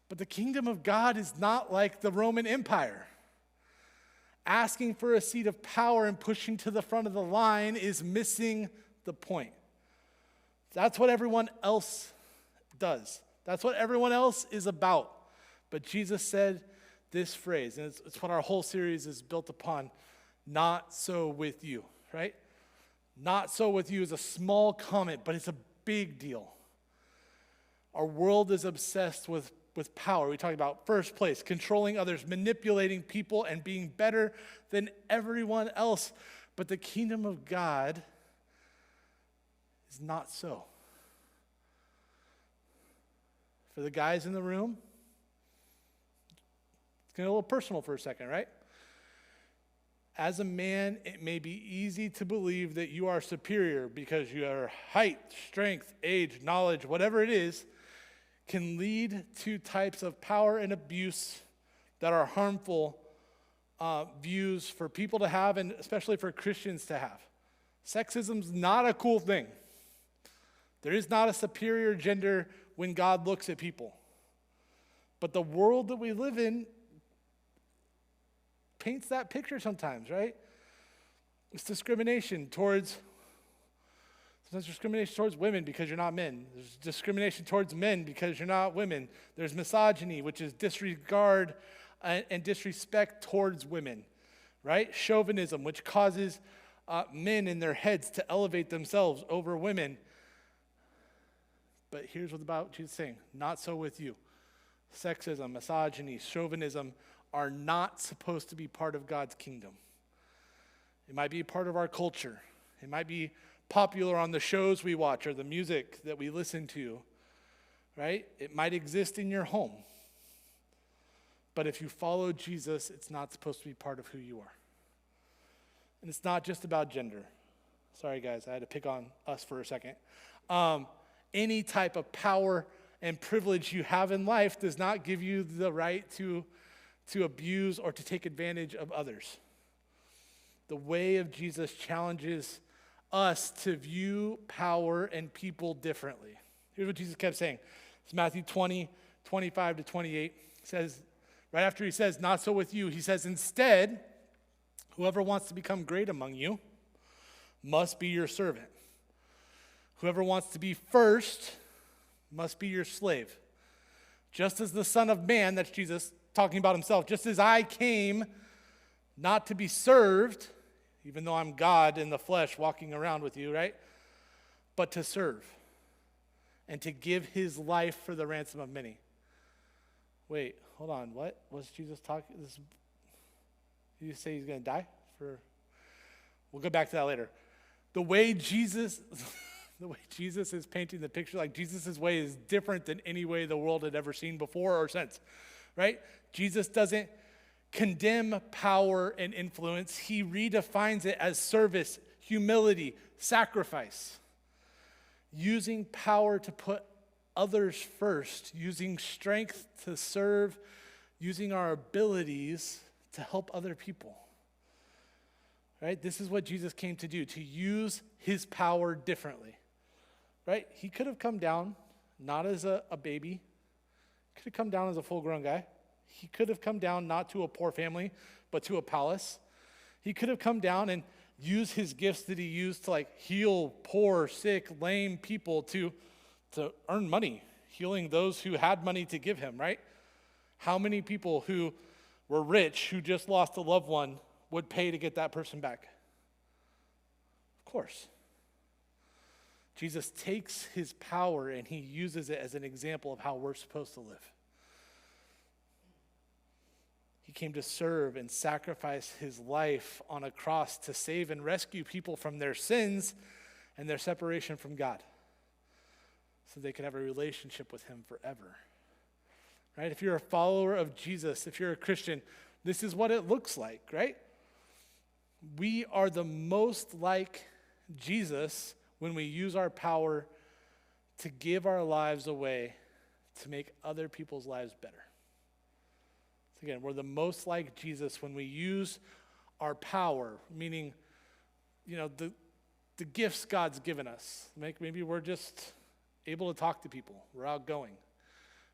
But the kingdom of God is not like the Roman Empire. Asking for a seat of power and pushing to the front of the line is missing the point. That's what everyone else does. That's what everyone else is about. But Jesus said this phrase, and it's what our whole series is built upon, not so with you, right? Not so with you is a small comment, but it's a big deal. Our world is obsessed with power. We talk about first place, controlling others, manipulating people, and being better than everyone else. But the kingdom of God is not so. For the guys in the room, it's getting a little personal for a second, right? As a man, it may be easy to believe that you are superior because your height, strength, age, knowledge, whatever it is, can lead to types of power and abuse that are harmful views for people to have, and especially for Christians to have. Sexism's not a cool thing. There is not a superior gender when God looks at people. But the world that we live in paints that picture sometimes, right? It's discrimination towards women because you're not men. There's discrimination towards men because you're not women. There's misogyny, which is disregard and disrespect towards women, right? Chauvinism, which causes men in their heads to elevate themselves over women. But here's what about Jesus saying, not so with you. Sexism, misogyny, chauvinism are not supposed to be part of God's kingdom. It might be a part of our culture. It might be popular on the shows we watch or the music that we listen to, right? It might exist in your home. But if you follow Jesus, it's not supposed to be part of who you are. And it's not just about gender. Sorry, guys, I had to pick on us for a second. Any type of power and privilege you have in life does not give you the right to abuse or to take advantage of others. The way of Jesus challenges us to view power and people differently. Here's what Jesus kept saying. It's Matthew 20, 25 to 28. It says, right after he says, not so with you, he says, instead, whoever wants to become great among you must be your servant. Whoever wants to be first must be your slave. Just as the Son of Man, that's Jesus talking about himself, just as I came not to be served, even though I'm God in the flesh walking around with you, right? But to serve and to give his life for the ransom of many. Wait, hold on. What was Jesus talking? Did you say he's going to die? We'll go back to that later. The way Jesus is painting the picture, like Jesus' way is different than any way the world had ever seen before or since, right? Jesus doesn't condemn power and influence. He redefines it as service, humility, sacrifice. Using power to put others first, using strength to serve, using our abilities to help other people. Right? This is what Jesus came to do, to use his power differently. Right? He could have come down not as a baby. He could have come down as a full-grown guy. He could have come down not to a poor family, but to a palace. He could have come down and used his gifts that he used to heal poor, sick, lame people to earn money, healing those who had money to give him, right? How many people who were rich, who just lost a loved one, would pay to get that person back? Of course. Jesus takes his power and he uses it as an example of how we're supposed to live. He came to serve and sacrifice his life on a cross to save and rescue people from their sins and their separation from God, so they could have a relationship with him forever. Right? If you're a follower of Jesus, if you're a Christian, this is what it looks like, right? We are the most like Jesus when we use our power to give our lives away to make other people's lives better. So again, we're the most like Jesus when we use our power, meaning, the gifts God's given us. Maybe we're just able to talk to people. We're outgoing.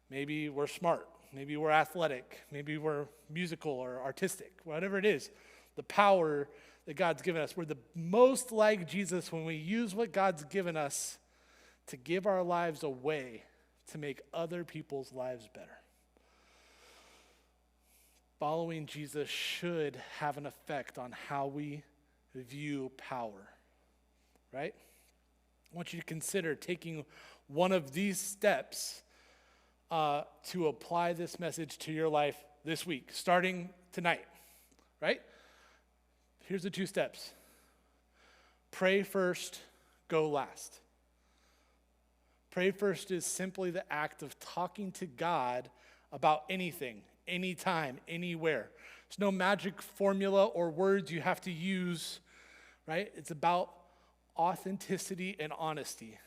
Maybe we're smart. Maybe we're athletic. Maybe we're musical or artistic. Whatever it is, the power that God's given us. We're the most like Jesus when we use what God's given us to give our lives away to make other people's lives better. Following Jesus should have an effect on how we view power, right? I want you to consider taking one of these steps to apply this message to your life this week, starting tonight, right? Here's the 2 steps. Pray first, go last. Pray first is simply the act of talking to God about anything, anytime, anywhere. There's no magic formula or words you have to use, right? It's about authenticity and honesty.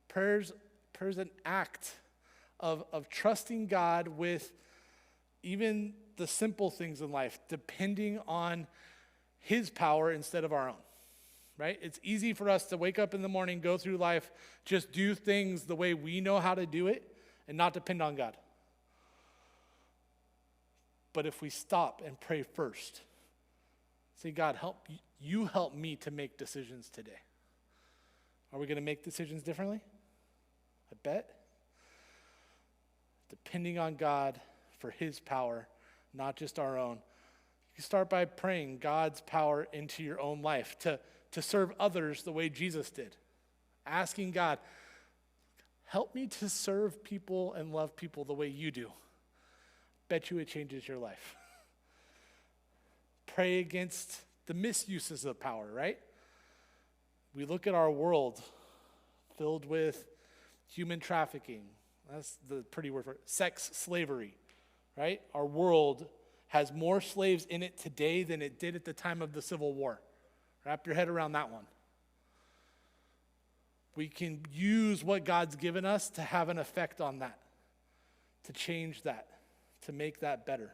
Prayer's an act of trusting God with even the simple things in life, depending on his power instead of our own, right? It's easy for us to wake up in the morning, go through life, just do things the way we know how to do it and not depend on God. But if we stop and pray first, say, God, help me to make decisions today. Are we going to make decisions differently? I bet. Depending on God for his power, not just our own. You start by praying God's power into your own life to serve others the way Jesus did. Asking God, help me to serve people and love people the way you do. Bet you it changes your life. Pray against the misuses of power, right? We look at our world filled with human trafficking. That's the pretty word for it. Sex slavery, right? Our world has more slaves in it today than it did at the time of the Civil War. Wrap your head around that one. We can use what God's given us to have an effect on that, to change that, to make that better.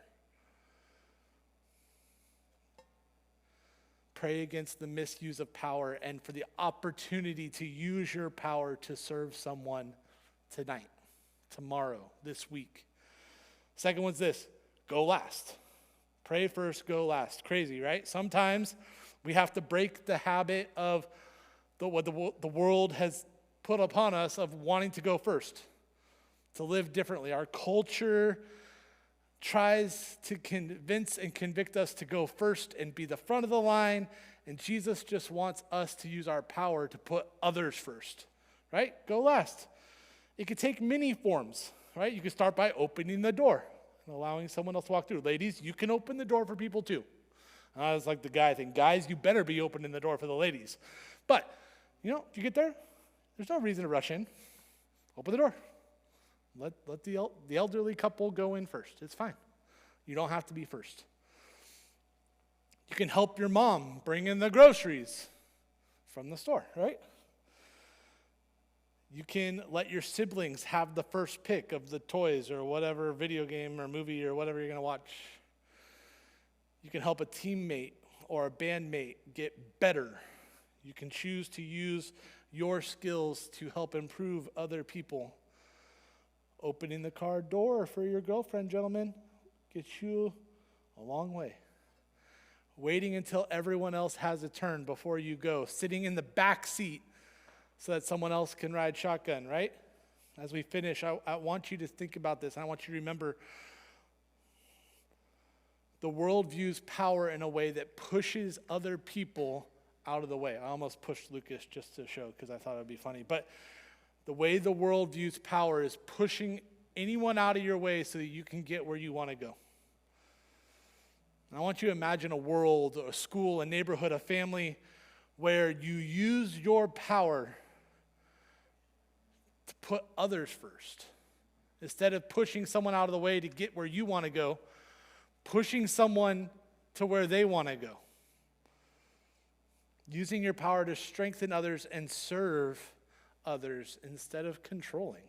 Pray against the misuse of power and for the opportunity to use your power to serve someone tonight, tomorrow, this week. Second one's this: go last. Pray first, go last. Crazy, right? Sometimes we have to break the habit of what the world has put upon us of wanting to go first, to live differently. Our culture tries to convince and convict us to go first and be the front of the line, and Jesus just wants us to use our power to put others first, right? Go last. It could take many forms, right? You could start by opening the door and allowing someone else to walk through. Ladies, you can open the door for people too. It's like the guy thing. Guys, you better be opening the door for the ladies. But, if you get there, there's no reason to rush in. Open the door. Let the elderly couple go in first. It's fine. You don't have to be first. You can help your mom bring in the groceries from the store, right? You can let your siblings have the first pick of the toys or whatever video game or movie or whatever you're going to watch. You can help a teammate or a bandmate get better. You can choose to use your skills to help improve other people. Opening the car door for your girlfriend, gentlemen, gets you a long way. Waiting until everyone else has a turn before you go. Sitting in the back seat so that someone else can ride shotgun, right? As we finish, I want you to think about this. I want you to remember the world views power in a way that pushes other people out of the way. I almost pushed Lucas just to show because I thought it would be funny. But the way the world views power is pushing anyone out of your way so that you can get where you want to go. And I want you to imagine a world, a school, a neighborhood, a family where you use your power to put others first. Instead of pushing someone out of the way to get where you want to go, pushing someone to where they want to go. Using your power to strengthen others and serve others instead of controlling,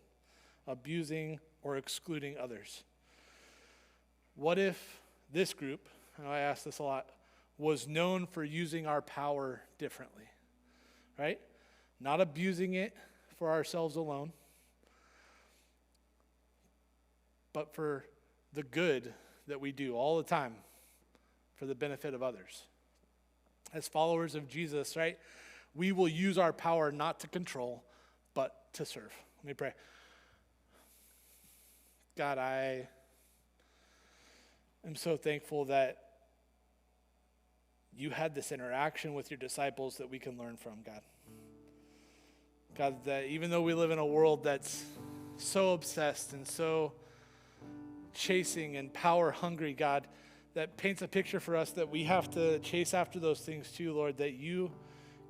abusing, or excluding others? What if this group, and I ask this a lot, was known for using our power differently, right? Not abusing it for ourselves alone, but for the good that we do all the time for the benefit of others. As followers of Jesus, right, we will use our power not to control, but to serve. Let me pray. God, I am so thankful that you had this interaction with your disciples that we can learn from, God. God, that even though we live in a world that's so obsessed and so chasing and power hungry, God, that paints a picture for us that we have to chase after those things too, Lord, that you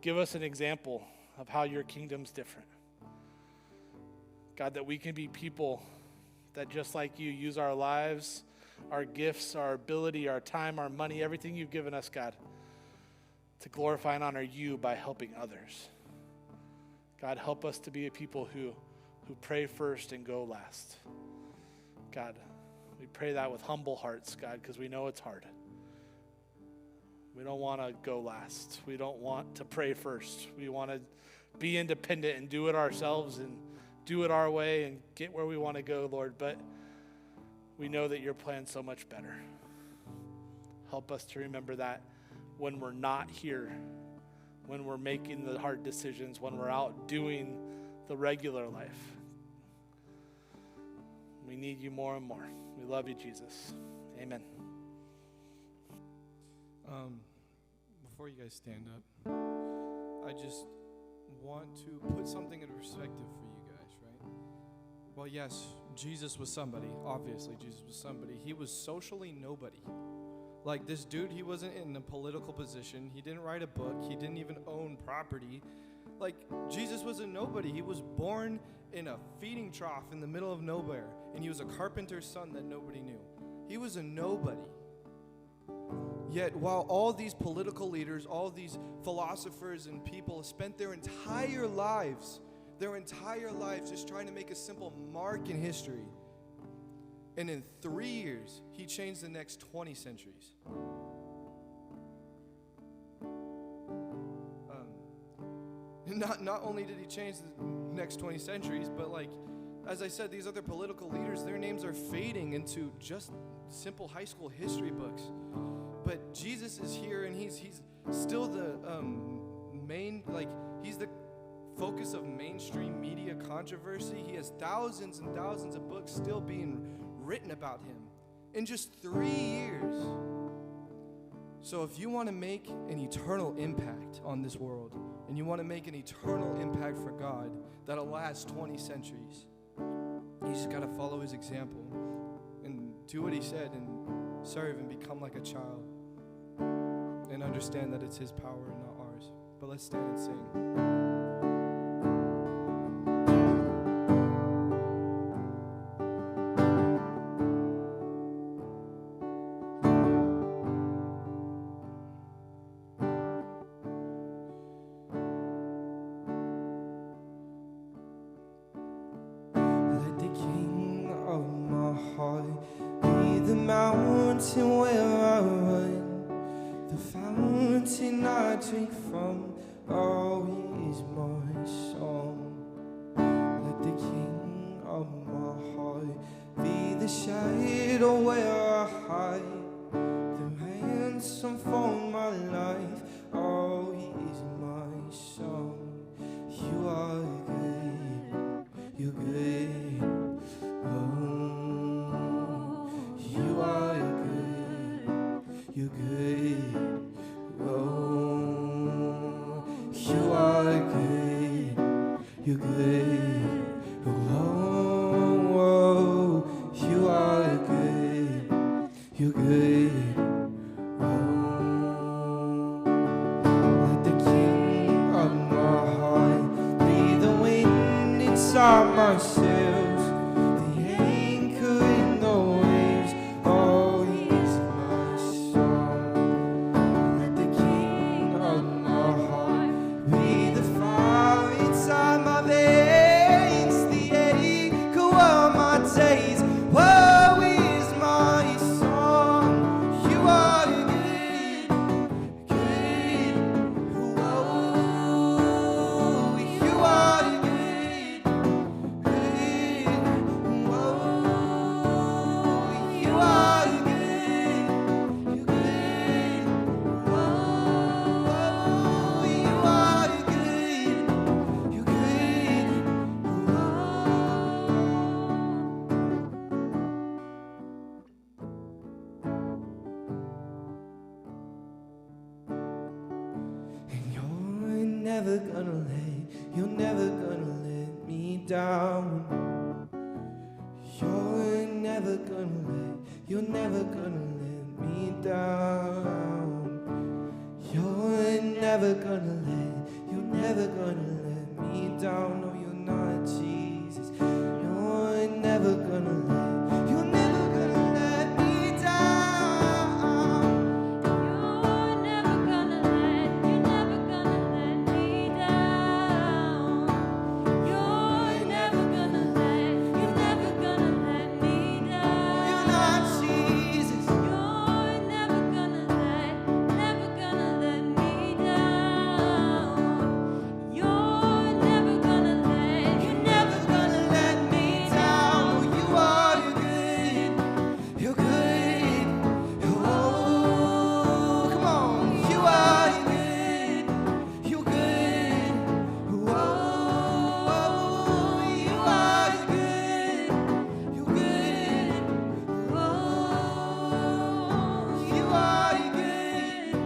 give us an example of how your kingdom's different. God, that we can be people that just like you use our lives, our gifts, our ability, our time, our money, everything you've given us, God, to glorify and honor you by helping others. God, help us to be a people who pray first and go last. God, we pray that with humble hearts, God, because we know it's hard. We don't want to go last. We don't want to pray first. We want to be independent and do it ourselves and do it our way and get where we want to go, Lord. But we know that your plan's so much better. Help us to remember that when we're not here, when we're making the hard decisions, when we're out doing the regular life. We need you more and more. We love you, Jesus. Amen. Before you guys stand up, I just want to put something into perspective for you guys, right? Well, yes, Jesus was somebody. Obviously, Jesus was somebody. He was socially nobody. Like this dude, he wasn't in a political position. He didn't write a book. He didn't even own property. Like, Jesus was a nobody. He was born in a feeding trough in the middle of nowhere, and he was a carpenter's son that nobody knew. He was a nobody. Yet, while all these political leaders, all these philosophers and people spent their entire lives just trying to make a simple mark in history, and in 3 years, he changed the next 20 centuries. Not only did he change the next 20 centuries, but like, as I said, these other political leaders, their names are fading into just simple high school history books. But Jesus is here, and he's still the he's the focus of mainstream media controversy. He has thousands and thousands of books still being written about him in just 3 years. So if you want to make an eternal impact on this world, and you want to make an eternal impact for God that'll last 20 centuries, you just got to follow his example and do what he said and serve and become like a child and understand that it's his power and not ours. But let's stand and sing. Mountain where I run, the fountain I drink from, oh, he is my song. Let the King of my heart be the shadow where I hide, the ransom for my life, oh, he is my song. You are good, you're good, oh. You are good, you're good, oh. You are good, you're good, oh. You are good, you're good, oh. Let the King of my heart be the wind inside my sails, the anchor in the waves. Oh, he's my song. Let the King of my heart be the fire inside my veins. never gonna you're never gonna let me down. You're never gonna you're never gonna let me down. You're never gonna you're never gonna let me down. No, you're not, Jesus. You're never gonna you're never gonna let me down. You're never gonna let me down. You're never gonna let me down. You're not, Jesus. You're never gonna let me down. You're never gonna You're never gonna let me down. You are good. You're good. Oh, come on. You are good. You're good. Oh, you are good. You're good. Oh, you are good.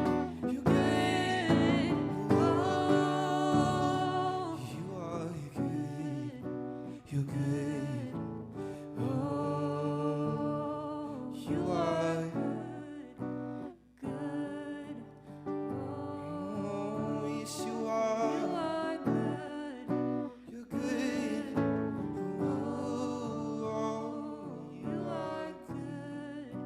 You're good. Oh, you are good. You're good. Oh, you are good. Oh, yes, you are. You are good. You're good. Oh, You are good.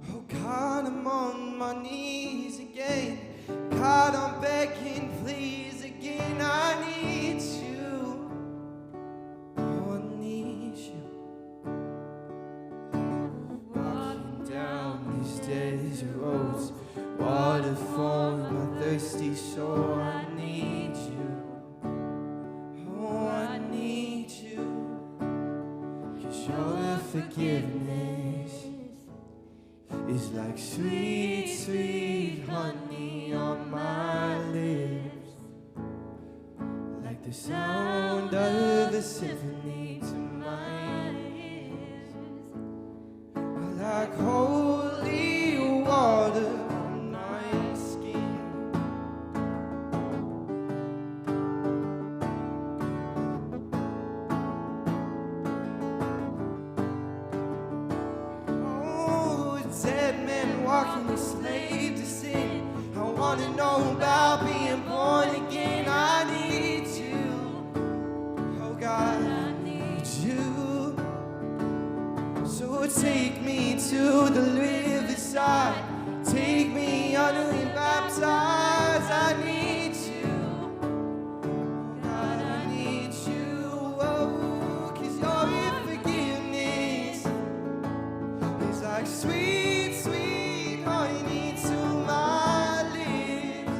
oh, God, I'm on my knees again. God, I'm begging, please again. I need you. Oh, I need you. Walking down these desert roads, water flowing my thirsty soul. I need you. Oh, I need you. 'Cause your forgiveness is like sweet, sweet honey on my lips, like the sound of a symphony to my ears, like holy water on my skin. Oh, dead men walking a slave to sin. I wanna know about being born again. I need you. Oh God, I need you. So take me to the riverside. Take me under and baptize. I need you. God, I need you. Oh, 'cause your forgiveness is like sweet, sweet honey to my lips,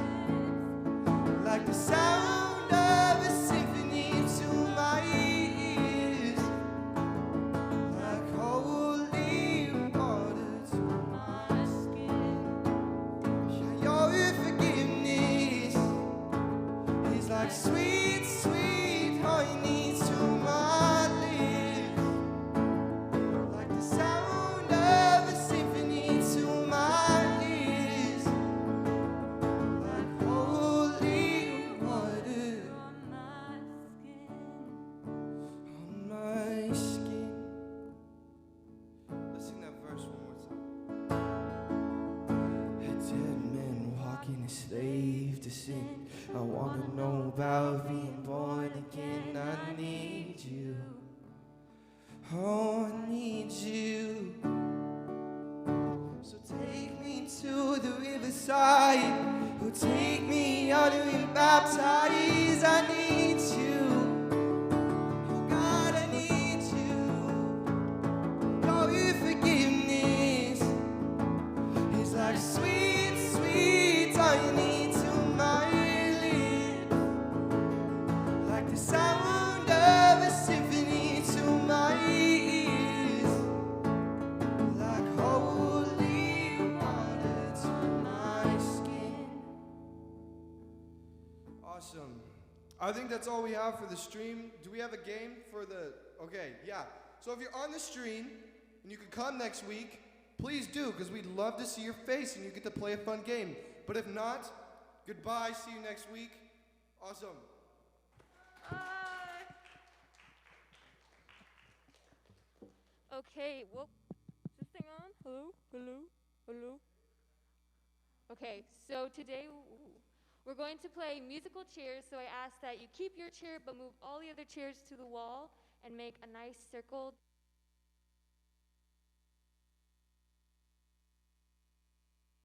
like the sound of a symphony to my ears, like holy water to my skin. Yeah, your forgiveness is like sweet, sweet honey to my lips, like the sound of a symphony to my ears, like holy water on my skin. Let's sing that verse one more time. A dead man walking a slave to sin. I wanna know about being born again. I need you. Oh, I need you. So take me to the riverside. Oh, take me out and baptize. I need you. Oh, God, I need you. Oh, your forgiveness is like sweet, sweet honey to my lips, like the sound of a symphony to my ears, like holy water to I think that's all we have for the stream. Do we have a game for the... Okay, yeah. So if you're on the stream and you can come next week, please do, because we'd love to see your face and you get to play a fun game. But if not, goodbye. See you next week. Awesome. Okay, well, is this thing on? Hello? Hello? Hello? Okay, so today we're going to play musical chairs, so I ask that you keep your chair but move all the other chairs to the wall and make a nice circle.